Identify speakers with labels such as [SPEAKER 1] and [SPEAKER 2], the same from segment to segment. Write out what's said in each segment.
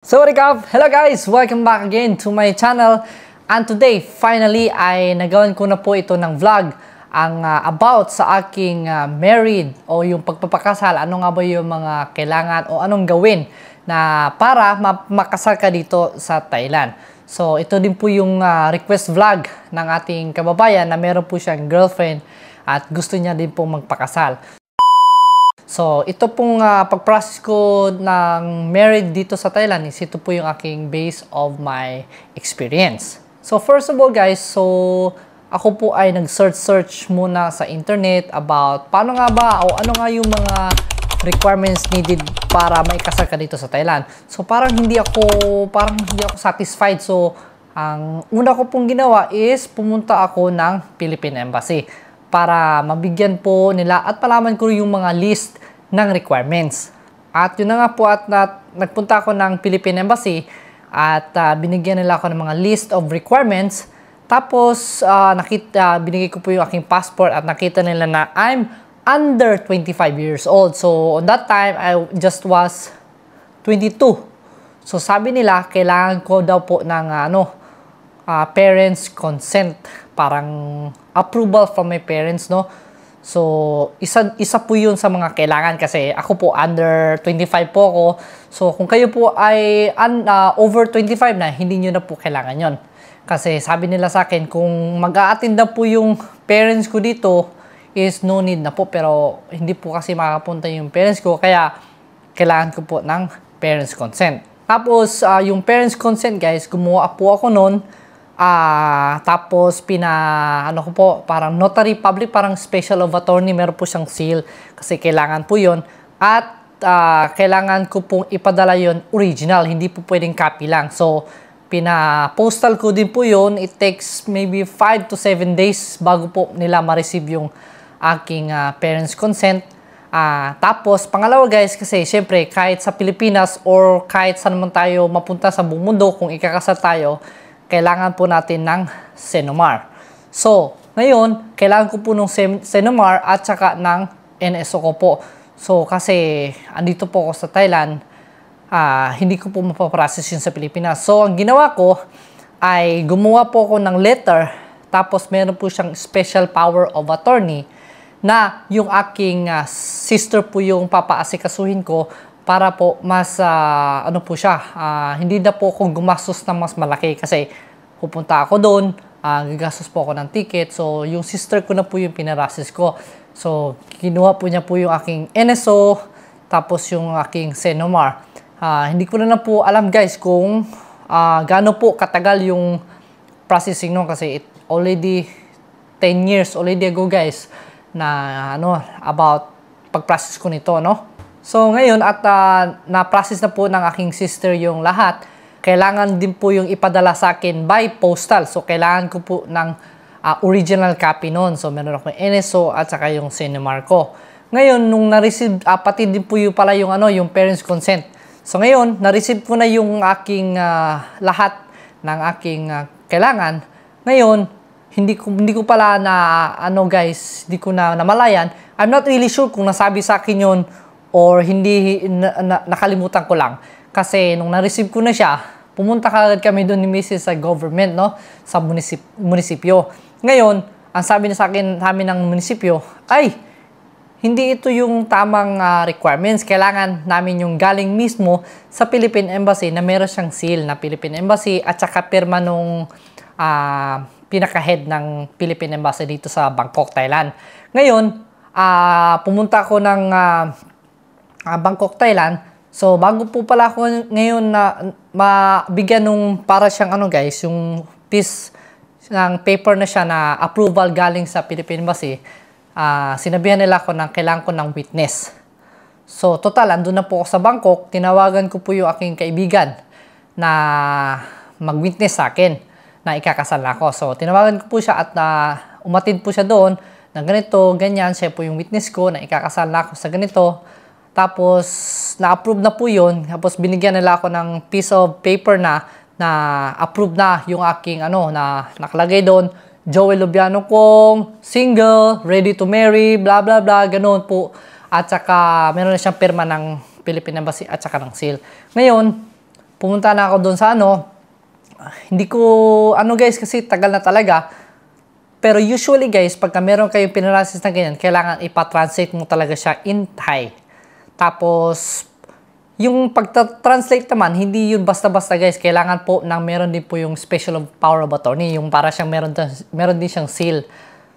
[SPEAKER 1] So what up? Hello guys! Welcome back again to my channel. And today, finally, ay nagawan ko na po ito ng vlog ang about sa aking married o yung pagpapakasal. Ano nga ba yung mga kailangan o anong gawin na para makasal ka dito sa Thailand. So ito din po yung request vlog ng ating kababayan na meron po siyang girlfriend at gusto niya din po magpakasal. So, ito pong pag-process ko ng married dito sa Thailand is ito po yung aking base of my experience. So, first of all guys, so ako po ay nag-search muna sa internet about paano nga ba o ano nga yung mga requirements needed para maikasal ka dito sa Thailand. So, parang hindi ako satisfied. So, ang una ko pong ginawa is pumunta ako ng Philippine Embassy para mabigyan po nila at palaman ko yung mga list ng requirements. At yun na nga po at nagpunta ako ng Philippine Embassy at binigyan nila ako ng mga list of requirements. Tapos binigay ko po yung aking passport at nakita nila na I'm under 25 years old. So on that time, I just was 22. So sabi nila, kailangan ko daw po ng parents consent, parang approval from my parents, no? So isa po yun sa mga kailangan kasi ako po under 25 po ako. So kung kayo po ay over 25 na, hindi nyo na po kailangan yon. Kasi sabi nila sa akin, kung mag-a-attend na po yung parents ko dito is no need na po, pero hindi po kasi makapunta yung parents ko, kaya kailangan ko po ng parents consent. Tapos yung parents consent guys, gumawa po ako noon. Tapos ko po, parang notary public, parang special of attorney, meron po siyang seal kasi kailangan po yun. At kailangan ko pong ipadala yun original, hindi po pwedeng copy lang. So postal ko din po yun. It takes maybe 5 to 7 days bago po nila ma-receive yung aking parents consent. Tapos pangalawa guys, kasi syempre kahit sa Pilipinas or kahit saan man tayo mapunta sa buong mundo, kung ikakasal tayo, kailangan po natin ng Senomar. So, ngayon, kailangan ko po ng Senomar at saka ng NSO ko po. So, kasi andito po ako sa Thailand, hindi ko po mapaprocess yun sa Pilipinas. So, ang ginawa ko ay gumawa po ako ng letter, tapos meron po siyang special power of attorney na yung aking sister po yung papaasikasuhin ko para po mas hindi na po akong gumastos ng mas malaki kasi pupunta ako doon, gagastos po ako ng ticket. So yung sister ko na po yung pinarasis ko. So kinuha po niya po yung aking NSO tapos yung aking Senomar. Hindi ko na po alam guys kung gaano po katagal yung processing no, kasi it already 10 years already ago guys na about pag-process ko nito, no? So ngayon at na-process na po ng aking sister yung lahat, kailangan din po yung ipadala sa akin by postal. So kailangan ko po ng original copy noon. So meron ako yung NSO at saka yung Senomar ko. Ngayon nung na-receive, pati din po yung pala yung yung parents consent. So ngayon na-receive ko na yung aking lahat ng aking kailangan. Ngayon hindi ko pala na guys, hindi ko na namalayan. I'm not really sure kung nasabi sa akin yun or hindi, nakalimutan ko lang. Kasi nung na-receive ko na siya, pumunta kagad kami doon ni Mrs. sa government, no? Sa munisipyo. Ngayon, ang sabi na sa akin, ng munisipyo, ay, hindi ito yung tamang requirements. Kailangan namin yung galing mismo sa Philippine Embassy na meron siyang seal na Philippine Embassy at saka pirma nung pinaka-head ng Philippine Embassy dito sa Bangkok, Thailand. Ngayon, pumunta ako ng Bangkok, Thailand. So, bago po pala ako ngayon na mabigyan nung para siyang guys, yung piece ng paper na siya na approval galing sa Philippine Embassy, sinabihan nila ako na kailangan ko ng witness. So, total, andun na po ako sa Bangkok, tinawagan ko po yung aking kaibigan na mag-witness sa akin na ikakasal na ako. So, tinawagan ko po siya at umatid po siya doon na ganito, ganyan, siya po yung witness ko na ikakasal na ako sa ganito. Tapos, na-approve na po yun. Tapos, binigyan nila ako ng piece of paper na approve na yung aking na nakalagay doon. Joel Lubiano kong single, ready to marry, blah blah blah, ganoon po. At saka, meron na siyang pirma ng Philippine Embassy at saka ng seal. Ngayon, pumunta na ako doon sa hindi ko, guys, kasi tagal na talaga. Pero usually, guys, pagka meron kayong pinarasis na ganyan, kailangan ipa-translate mo talaga siya in Thai. Tapos, yung pagta-translate naman, hindi yun basta-basta, guys. Kailangan po meron din po yung special power of attorney, yung para siyang meron din siyang seal.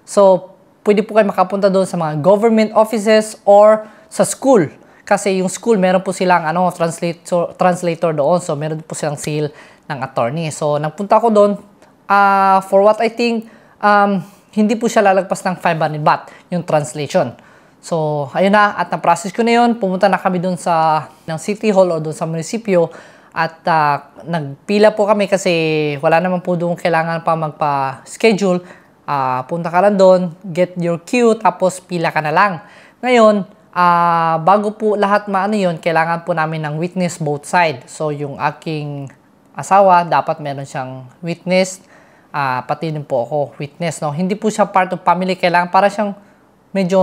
[SPEAKER 1] So, pwede po kayo makapunta doon sa mga government offices or sa school. Kasi yung school, meron po silang translator doon. So, meron po silang seal ng attorney. So, nagpunta ako doon. For what I think, hindi po siya lalagpas ng 500 baht, yung translation. So, ayun na. At na-process ko na yun. Pumunta na kami doon ng City Hall o doon sa munisipyo. At nagpila po kami kasi wala naman po doon kailangan pa magpa-schedule. Punta ka lang doon, get your queue, tapos pila ka na lang. Ngayon, bago po lahat yun, kailangan po namin ng witness both side. So, yung aking asawa, dapat meron siyang witness. Pati din po ako, witness, no? Hindi po siya part of family. Kailangan para siyang medyo,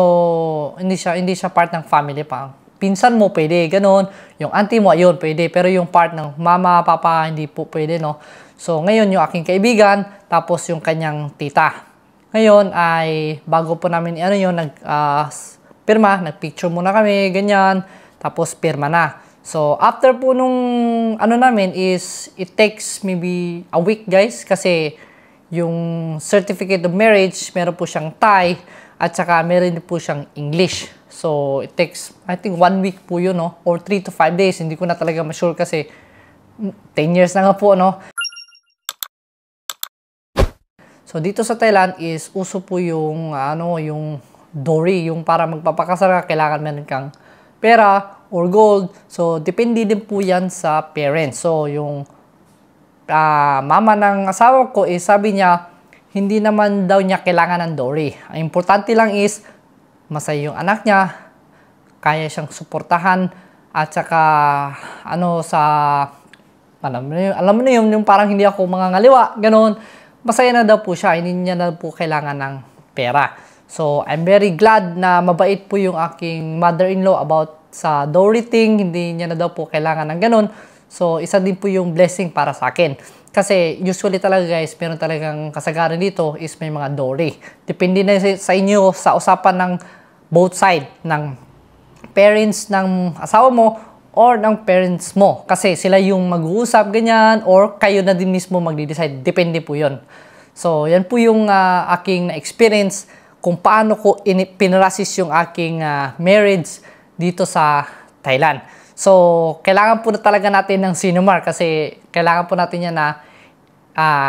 [SPEAKER 1] hindi siya part ng family pa. Pinsan mo, pwede, ganun. Yung auntie mo, ayun, pwede. Pero yung part ng mama, papa, hindi po pwede, no? So, ngayon, yung aking kaibigan, tapos yung kanyang tita. Ngayon, ay, bago po namin, pirma, nagpicture muna kami, ganyan, tapos pirma na. So, after po nung, namin is, it takes maybe a week, guys, kasi yung certificate of marriage, meron po siyang Thai, at saka meron din po siyang English. So, it takes, I think, 1 week po yun, no? Or 3 to 5 days. Hindi ko na talaga ma-sure kasi 10 years na nga po, no? So, dito sa Thailand is, uso po yung, yung dowry, yung para magpapakasal ka, kailangan meron kang pera or gold. So, depende din po yan sa parents. So, yung mama ng asawa ko is sabi niya, hindi naman daw niya kailangan ng dowry. Ang importante lang is, masaya yung anak niya, kaya siyang suportahan, at saka, alam mo na yun, yung parang hindi ako mangangaliwa, ganun. Masaya na daw po siya, hindi niya na po kailangan ng pera. So, I'm very glad na mabait po yung aking mother-in-law about sa dowry thing. Hindi niya na daw po kailangan ng ganun. So, isa din po yung blessing para sa akin. Kasi usually talaga, guys, meron talagang kasagaran dito is may mga dowry. Depende na sa inyo sa usapan ng both side, ng parents ng asawa mo or ng parents mo. Kasi sila yung mag-uusap, ganyan, or kayo na din mismo magde-decide. Depende po yun. So, yan po yung aking experience kung paano ko pinrasis yung aking marriage dito sa Thailand. So, kailangan po na talaga natin ng Sinomar kasi kailangan po natin yan na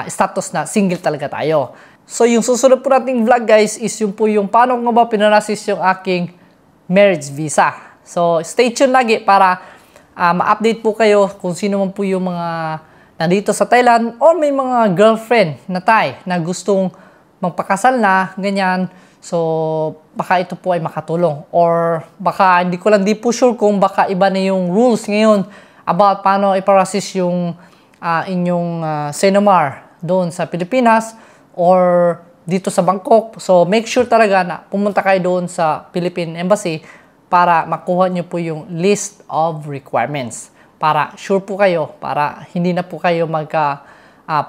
[SPEAKER 1] status na single talaga tayo. So, yung susunod po nating vlog, guys, is yung po yung paano ko ba pinrasis yung aking marriage visa. So, stay tuned lagi para ma-update po kayo kung sino man po yung mga nandito sa Thailand o may mga girlfriend na Thai na gustong magpakasal na, ganyan. So, baka ito po ay makatulong. Or baka, hindi ko lang di po sure kung baka iba na yung rules ngayon about paano iparasis yung inyong Sinomar doon sa Pilipinas or dito sa Bangkok. So, make sure talaga na pumunta kayo doon sa Philippine Embassy para makuha nyo po yung list of requirements. Para sure po kayo, para hindi na po kayo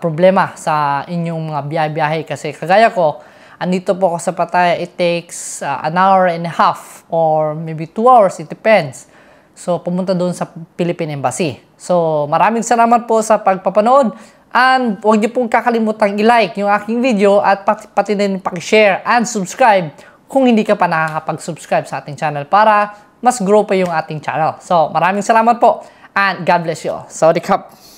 [SPEAKER 1] problema sa inyong mga biyahe-biyahe. Kasi kagaya ko, andito po ako sa Pattaya, it takes an hour and a half or maybe 2 hours, it depends. So, pumunta doon sa Philippine Embassy. So, maraming salamat po sa pagpapanood. And huwag niyo pong kakalimutang i-like yung aking video at pati din paki-share and subscribe kung hindi ka pa nakakapag-subscribe sa ating channel para mas grow pa yung ating channel. So, maraming salamat po and God bless you all. Sawadee krap!